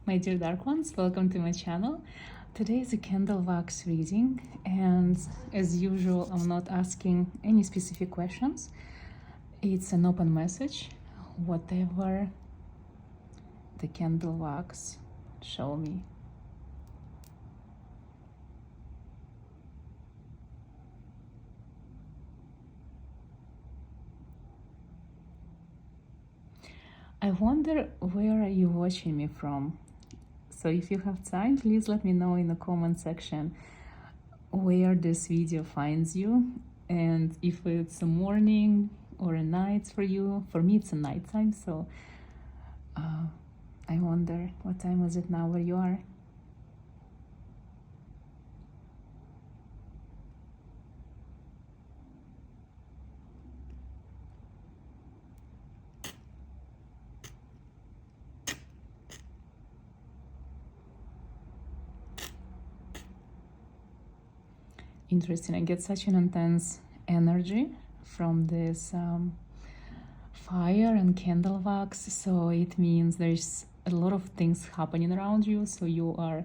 My dear dark ones, welcome to my channel. Today is a candle wax reading, and as usual I'm not asking any specific questions. It's an open message, whatever the candle wax show me. I wonder, where are you watching me from? So if you have time, please let me know in the comment section where this video finds you, and if it's a morning or a night for you. For me it's a nighttime, so I wonder what time is it now where you are. Interesting. I get such an intense energy from this fire and candle wax, so it means there's a lot of things happening around you, so you are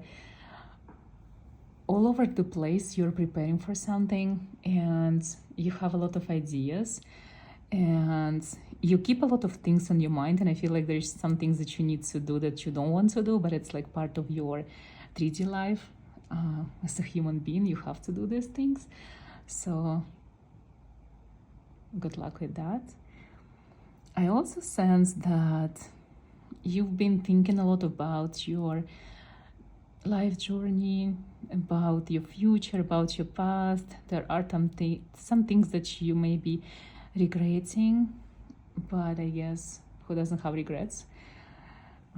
all over the place. You're preparing for something and you have a lot of ideas and you keep a lot of things on your mind, and I feel like there's some things that you need to do that you don't want to do, but it's like part of your 3D life. As a human being, you have to do these things, so good luck with that. I also sense that you've been thinking a lot about your life journey, about your future, about your past. There are some things that you may be regretting, but I guess who doesn't have regrets,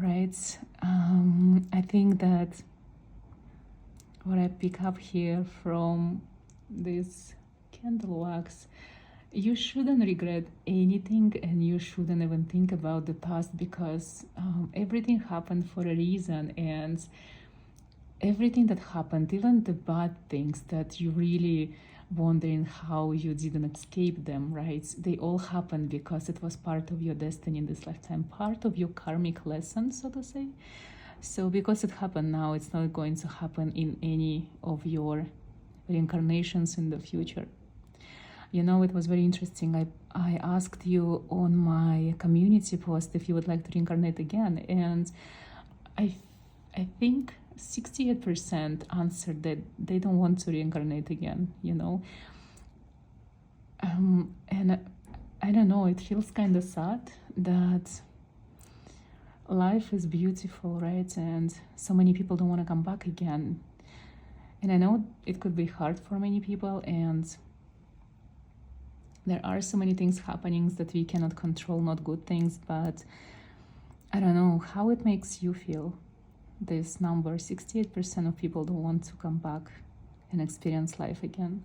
right? I think that what I pick up here from this candle wax, you shouldn't regret anything and you shouldn't even think about the past, because everything happened for a reason, and everything that happened, even the bad things that you really wondering how you didn't escape them, right? They all happened because it was part of your destiny in this lifetime, part of your karmic lesson, so to say. So because it happened now, it's not going to happen in any of your reincarnations in the future. You know, it was very interesting. I asked you on my community post if you would like to reincarnate again, and I think 68% answered that they don't want to reincarnate again, you know. And I don't know, it feels kind of sad that life is beautiful, right? And so many people don't want to come back again. And I know it could be hard for many people, and there are so many things happening that we cannot control, not good things, but I don't know how it makes you feel. This number, 68% of people don't want to come back and experience life again.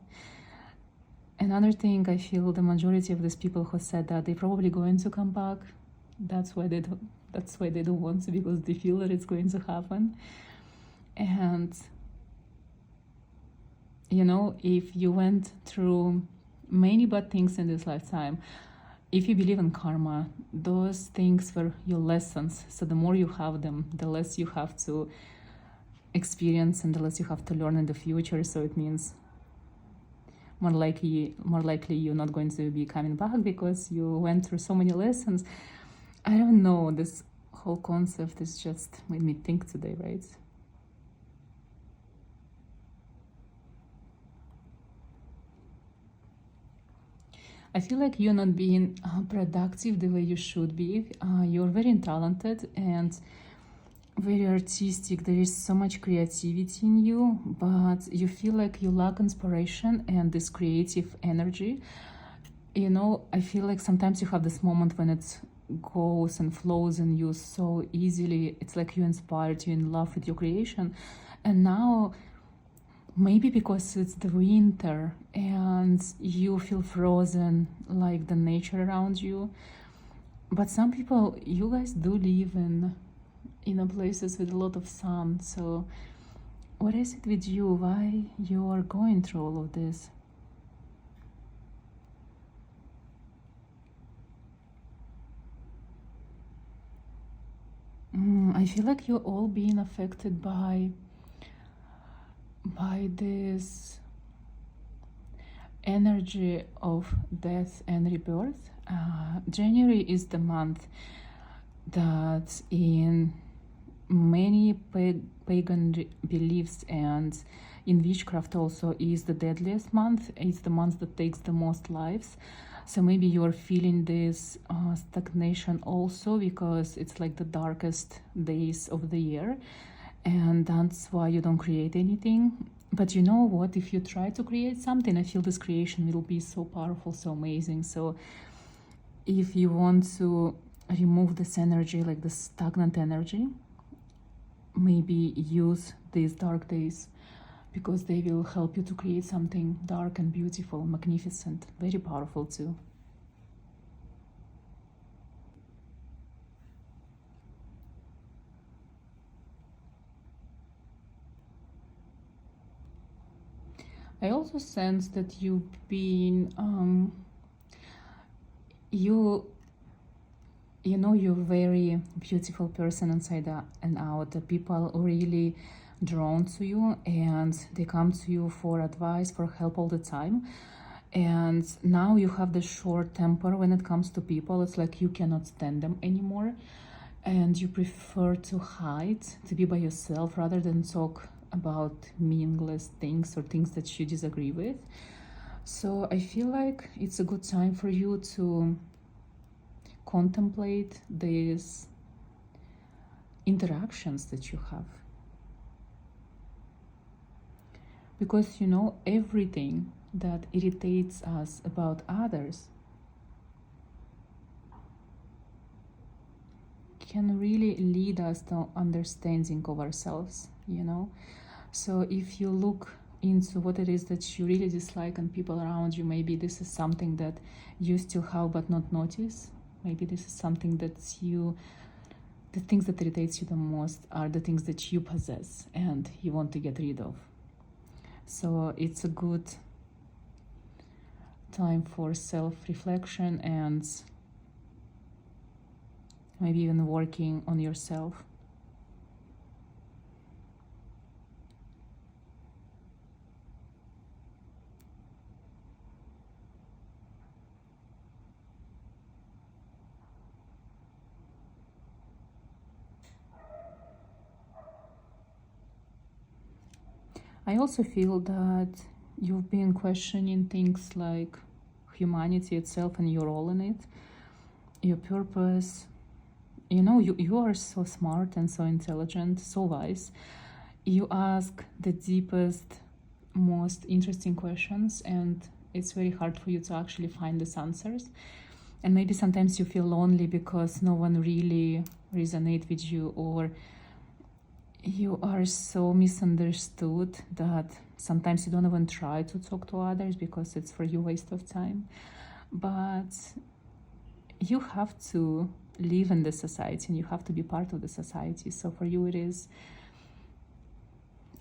Another thing, I feel the majority of these people who said that they're probably going to come back, that's why they don't want to, because they feel that it's going to happen. And you know, if you went through many bad things in this lifetime, if you believe in karma, those things were your lessons. So the more you have them, the less you have to experience and the less you have to learn in the future. So it means more likely you're not going to be coming back because you went through so many lessons. I don't know, this whole concept is just made me think today, right? I feel like you're not being productive the way you should be. You're very talented and very artistic. There is so much creativity in you, but you feel like you lack inspiration and this creative energy. You know, I feel like sometimes you have this moment when it goes and flows in you so easily. It's like you're inspired, you're in love with your creation. And now, maybe because it's the winter and you feel frozen like the nature around you. But some people, you guys do live in places with a lot of sun. So what is it with you? Why you are going through all of this? I feel like you're all being affected by this energy of death and rebirth. January is the month that in many pagan beliefs and in witchcraft also is the deadliest month. It's the month that takes the most lives. So maybe you're feeling this stagnation also, because it's like the darkest days of the year, and that's why you don't create anything. But you know what, if you try to create something, I feel this creation will be so powerful, so amazing. So if you want to remove this energy, like the stagnant energy, maybe use these dark days, because they will help you to create something dark and beautiful, magnificent, very powerful too. I also sense that you've been, you know, you're a very beautiful person inside and out. The people are really drawn to you, and they come to you for advice, for help all the time. And now you have the short temper when it comes to people. It's like you cannot stand them anymore, and you prefer to hide, to be by yourself, rather than talk about meaningless things or things that you disagree with. So I feel like it's a good time for you to contemplate these interactions that you have, because you know, everything that irritates us about others can really lead us to understanding of ourselves, you know. So if you look into what it is that you really dislike in people around you, maybe this is something that you still have but not notice. Maybe this is something that the things that irritates you the most are the things that you possess and you want to get rid of. So it's a good time for self-reflection and maybe even working on yourself. I also feel that you've been questioning things like humanity itself and your role in it, your purpose. You know, you are so smart and so intelligent, so wise. You ask the deepest, most interesting questions, and it's very hard for you to actually find these answers. And maybe sometimes you feel lonely because no one really resonates with you, or you are so misunderstood that sometimes you don't even try to talk to others because it's for you a waste of time. But you have to live in the society and you have to be part of the society. So for you it is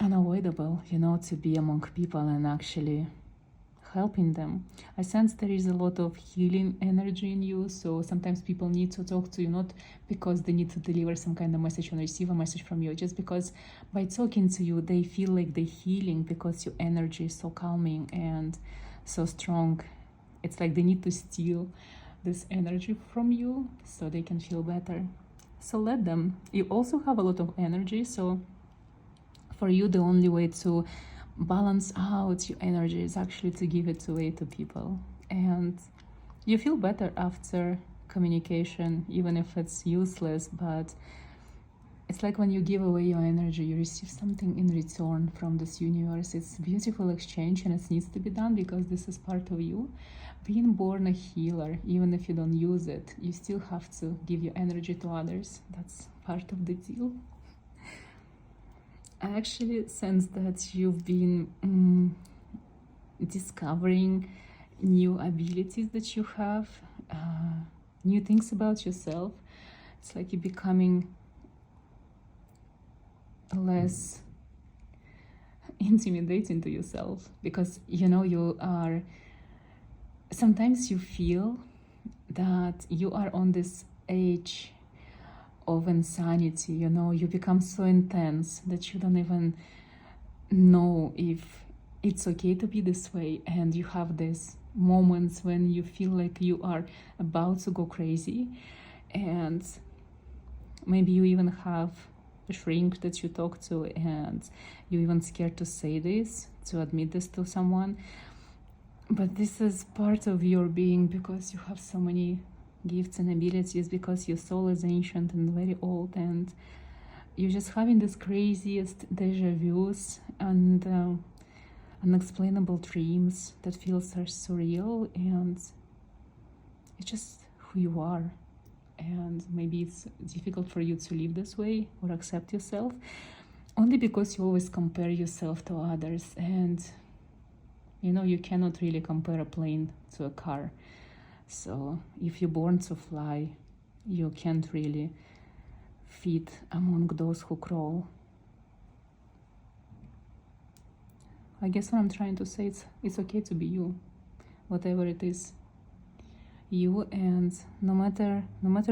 unavoidable, you know, to be among people and actually helping them. I sense there is a lot of healing energy in you, so sometimes people need to talk to you, not because they need to deliver some kind of message and receive a message from you, just because by talking to you they feel like they're healing, because your energy is so calming and so strong. It's like they need to steal this energy from you so they can feel better. So let them. You also have a lot of energy, so for you the only way to balance out your energy is actually to give it away to people. And you feel better after communication, even if it's useless, but it's like when you give away your energy, you receive something in return from this universe. It's a beautiful exchange, and it needs to be done because this is part of you. Being born a healer, even if you don't use it, you still have to give your energy to others. That's part of the deal. I actually sense that you've been discovering new abilities that you have, new things about yourself. It's like you're becoming less intimidating to yourself, because you know you are, sometimes you feel that you are on this edge of insanity, you know. You become so intense that you don't even know if it's okay to be this way, and you have these moments when you feel like you are about to go crazy, and maybe you even have a shrink that you talk to, and you're even scared to say this, to admit this to someone. But this is part of your being, because you have so many gifts and abilities, because your soul is ancient and very old, and you're just having this craziest deja vus and unexplainable dreams that feel so surreal, and it's just who you are. And maybe it's difficult for you to live this way or accept yourself, only because you always compare yourself to others, and you know, you cannot really compare a plane to a car. So if you're born to fly, you can't really fit among those who crawl. I guess what I'm trying to say is it's okay to be you, whatever it is. You, and no matter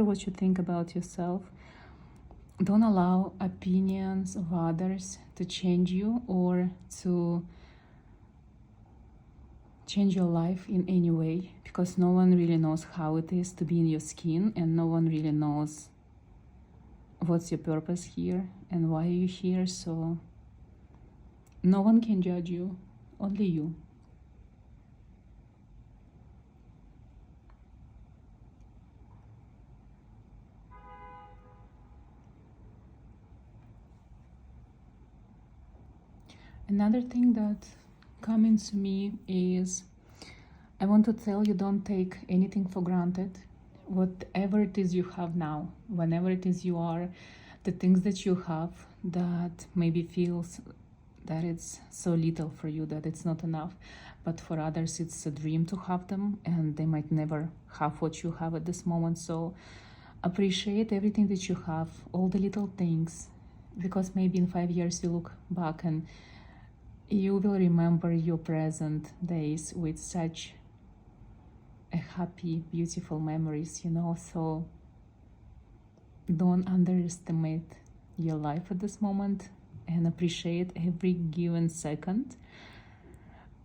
what you think about yourself, don't allow opinions of others to change you or to change your life in any way, because no one really knows how it is to be in your skin, and no one really knows what's your purpose here and why you're here. So no one can judge you, only you. Another thing that coming to me is, I want to tell you, don't take anything for granted. Whatever it is you have now, whenever it is you are, the things that you have that maybe feels that it's so little for you, that it's not enough, but for others it's a dream to have them, and they might never have what you have at this moment. So appreciate everything that you have, all the little things, because maybe in 5 years you look back and you will remember your present days with such a happy, beautiful memories, you know. So don't underestimate your life at this moment, and appreciate every given second.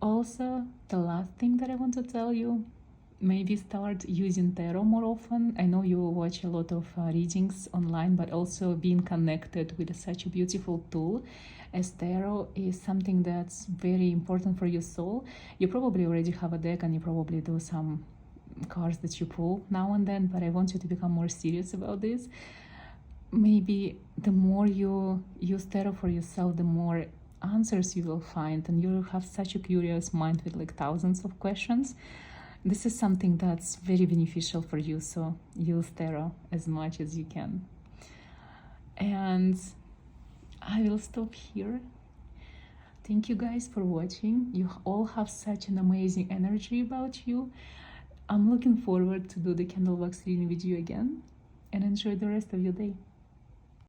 Also, the last thing that I want to tell you, maybe start using tarot more often. I know you watch a lot of readings online, but also being connected with such a beautiful tool as tarot is something that's very important for your soul. You probably already have a deck, and you probably do some cards that you pull now and then, but I want you to become more serious about this. Maybe the more you use tarot for yourself, the more answers you will find, and you will have such a curious mind with like thousands of questions. This is something that's very beneficial for you, so use tarot as much as you can. And I will stop here. Thank you guys for watching. You all have such an amazing energy about you. I'm looking forward to do the candle wax reading with you again, and enjoy the rest of your day.